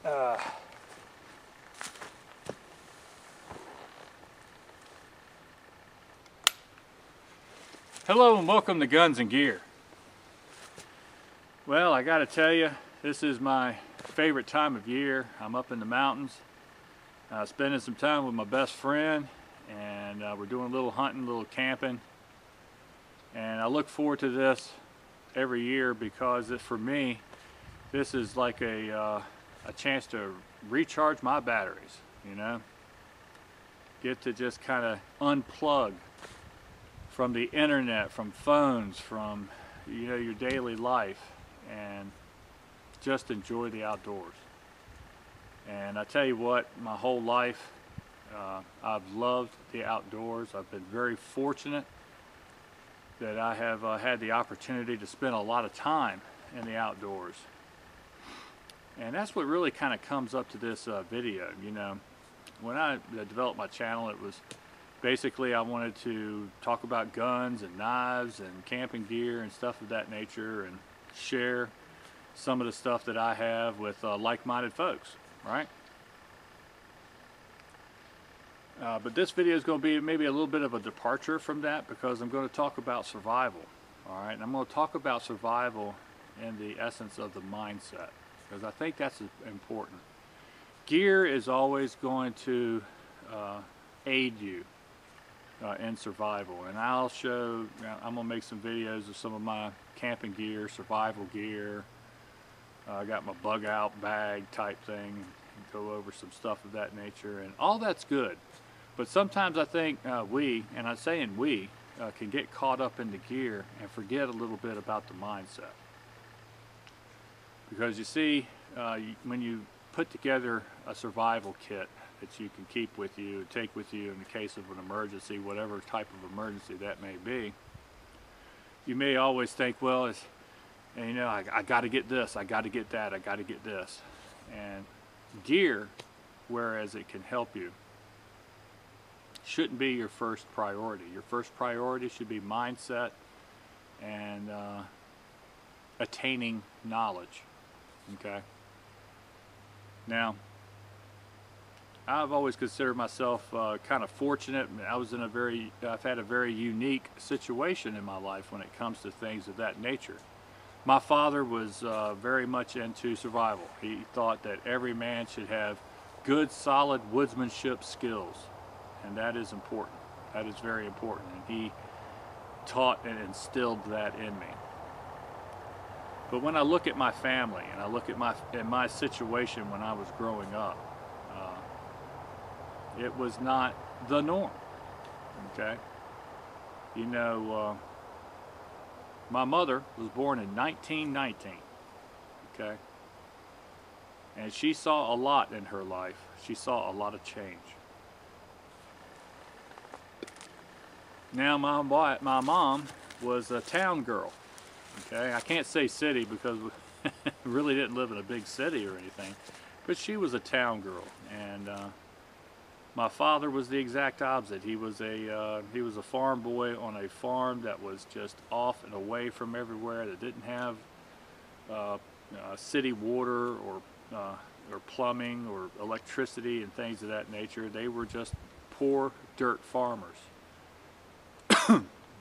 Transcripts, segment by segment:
Uh, Hello and welcome to Guns and Gear. Well, I gotta tell you, this is my favorite time of year. I'm up in the mountains, spending some time with my best friend, and we're doing a little hunting, a little camping. And I look forward to this every year because for me, this is like a chance to recharge my batteries, you know? Get to just kind of unplug from the internet, from phones, from your daily life, and just enjoy the outdoors. And I tell you what, my whole life I've loved the outdoors. I've been very fortunate that I have had the opportunity to spend a lot of time in the outdoors. And that's what really kind of comes up to this video. When I developed my channel, it was basically I wanted to talk about guns and knives and camping gear and stuff of that nature, and share some of the stuff that I have with like-minded folks, right? But this video is going to be maybe a little bit of a departure from that, because I'm going to talk about survival, all right? And I'm going to talk about survival in the essence of the mindset, because I think that's important. Gear is always going to aid you in survival, and I'm gonna make some videos of some of my camping gear, survival gear. I got my bug out bag type thing, and go over some stuff of that nature, and all that's good. But sometimes I think we, and I'm saying we, can get caught up in the gear and forget a little bit about the mindset. Because you see, when you put together a survival kit that you can keep with you, take with you in the case of an emergency, whatever type of emergency that may be, you may always think, well, I got to get this, I got to get that, I got to get this. And gear, whereas it can help you, shouldn't be your first priority. Your first priority should be mindset and attaining knowledge. Okay? Now, I've always considered myself kind of fortunate. I've had a very unique situation in my life when it comes to things of that nature. My father was very much into survival. He thought that every man should have good, solid woodsmanship skills, and that is important. That is very important, and he taught and instilled that in me. But when I look at my family and I look at my situation when I was growing up, it was not the norm, okay? My mother was born in 1919, okay? And she saw a lot in her life. She saw a lot of change. Now, my mom was a town girl, okay? I can't say city because we really didn't live in a big city or anything, but she was a town girl. And my father was the exact opposite. He was a farm boy on a farm that was just off and away from everywhere, that didn't have city water or plumbing or electricity and things of that nature. They were just poor dirt farmers.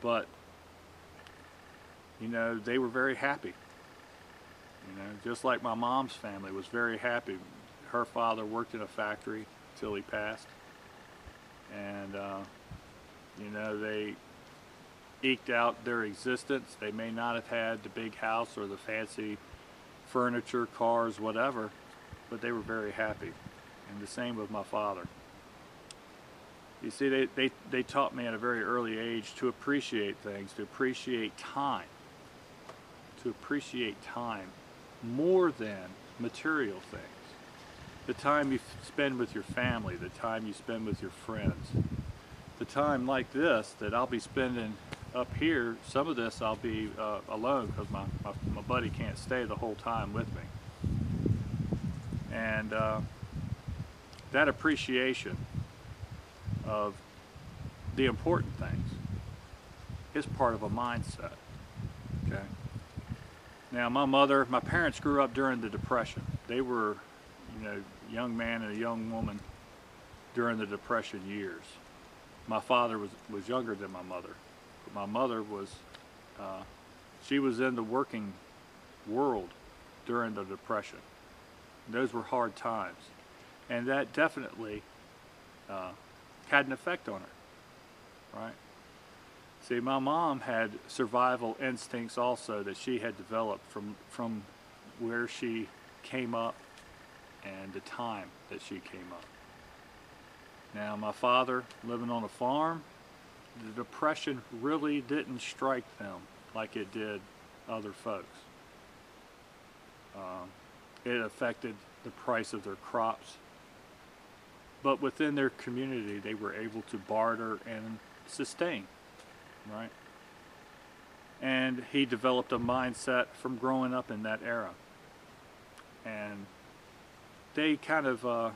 But they were very happy. Just like my mom's family was very happy. Her father worked in a factory till he passed. And they eked out their existence. They may not have had the big house or the fancy furniture, cars, whatever, but they were very happy. And the same with my father. You see, they taught me at a very early age to appreciate things, to appreciate time more than material things. The time you spend with your family, the time you spend with your friends, the time like this that I'll be spending up here. Some of this I'll be alone because my buddy can't stay the whole time with me. And that appreciation of the important things is part of a mindset, okay? Now my parents grew up during the Depression. They were, young man and a young woman during the Depression years. My father was younger than my mother, but my mother was, she was in the working world during the Depression. Those were hard times, and that definitely had an effect on her, right? See, my mom had survival instincts also that she had developed from where she came up and the time that she came up. Now, my father, living on a farm, the Depression really didn't strike them like it did other folks. It affected the price of their crops, but within their community they were able to barter and sustain, right? And he developed a mindset from growing up in that era, and they kind of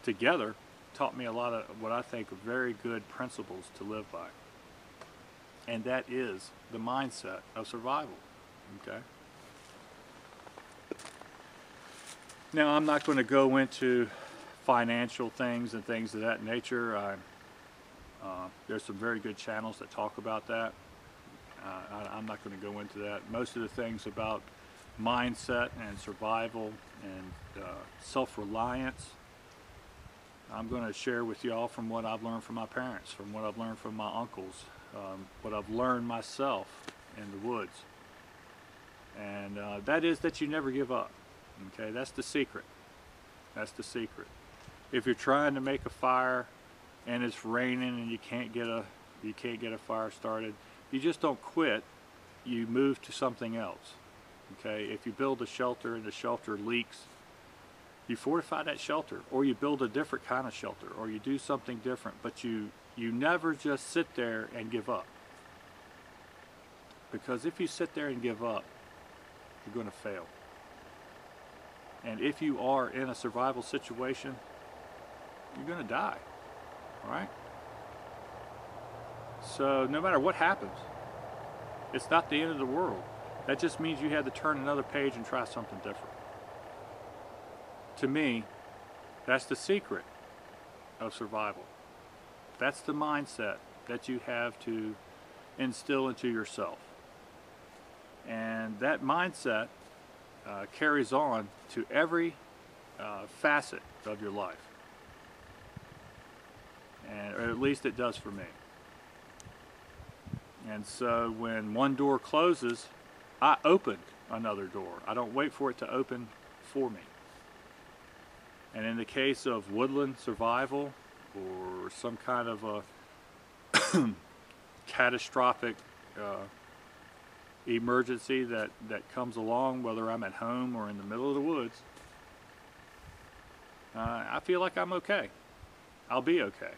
together taught me a lot of what I think are very good principles to live by, and that is the mindset of survival. Okay. Now, I'm not going to go into financial things and things of that nature. There's some very good channels that talk about that. I'm not going to go into that. Most of the things about mindset and survival and self-reliance, I'm going to share with y'all from what I've learned from my parents, from what I've learned from my uncles, what I've learned myself in the woods. And that is that you never give up. Okay, that's the secret. That's the secret. If you're trying to make a fire and it's raining and you can't get a fire started, you just don't quit. You move to something else. Okay, if you build a shelter and the shelter leaks, you fortify that shelter, or you build a different kind of shelter, or you do something different. But you never just sit there and give up. Because if you sit there and give up, you're going to fail. And if you are in a survival situation, you're going to die, right? So no matter what happens, it's not the end of the world. That just means you had to turn another page and try something different. To me, that's the secret of survival. That's the mindset that you have to instill into yourself. And that mindset carries on to every facet of your life, or at least it does for me. And so when one door closes, I open another door. I don't wait for it to open for me. And in the case of woodland survival or some kind of a catastrophic emergency that comes along, whether I'm at home or in the middle of the woods, I feel like I'm okay. I'll be okay.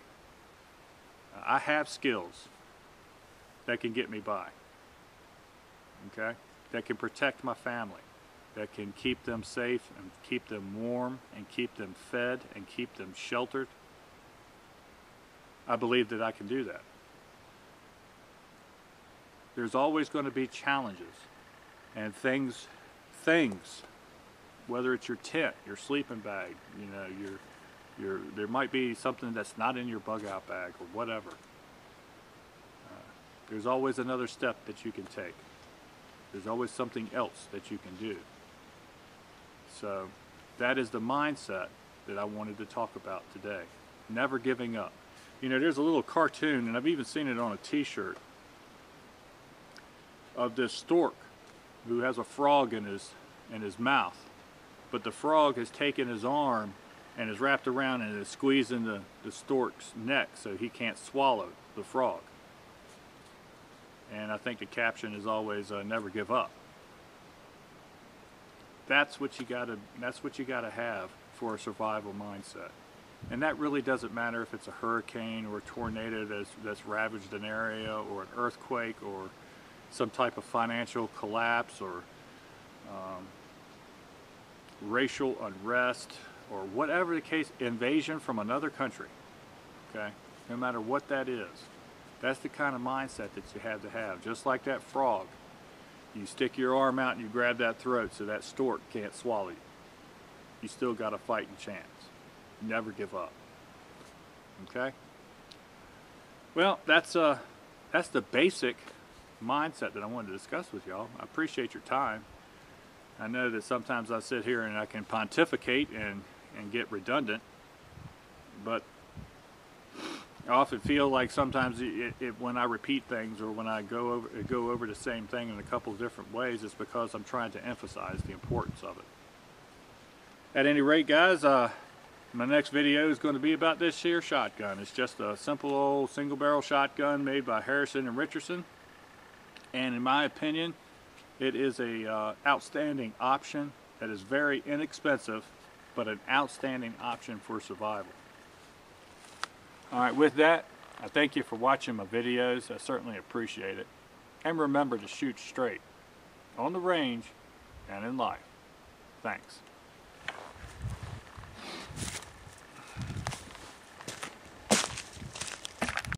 I have skills that can get me by, okay? That can protect my family, that can keep them safe and keep them warm and keep them fed and keep them sheltered. I believe that I can do that. There's always going to be challenges and things, whether it's your tent, your sleeping bag, you know, there might be something that's not in your bug out bag or whatever. There's always another step that you can take. There's always something else that you can do. So that is the mindset that I wanted to talk about today. Never giving up. You know, there's a little cartoon, and I've even seen it on a t-shirt, of this stork who has a frog in his mouth, but the frog has taken his arm and is wrapped around and is squeezing the stork's neck so he can't swallow the frog. And I think the caption is always never give up. That's what you gotta have for a survival mindset. And that really doesn't matter if it's a hurricane or a tornado that's ravaged an area, or an earthquake, or some type of financial collapse, or racial unrest, or whatever the case, invasion from another country, okay? No matter what that is, that's the kind of mindset that you have to have. Just like that frog, you stick your arm out and you grab that throat so that stork can't swallow you. you still got a fighting chance. Never give up. Okay? Well, that's the basic mindset that I wanted to discuss with y'all. I appreciate your time. I know that sometimes I sit here and I can pontificate and get redundant, but I often feel like sometimes when I repeat things or when I go over the same thing in a couple of different ways, it's because I'm trying to emphasize the importance of it. At any rate, guys, my next video is going to be about this here shotgun. It's just a simple old single barrel shotgun made by Harrison and Richardson, and in my opinion, it is a outstanding option that is very inexpensive, but an outstanding option for survival. Alright, with that, I thank you for watching my videos. I certainly appreciate it. And remember to shoot straight, on the range and in life. Thanks.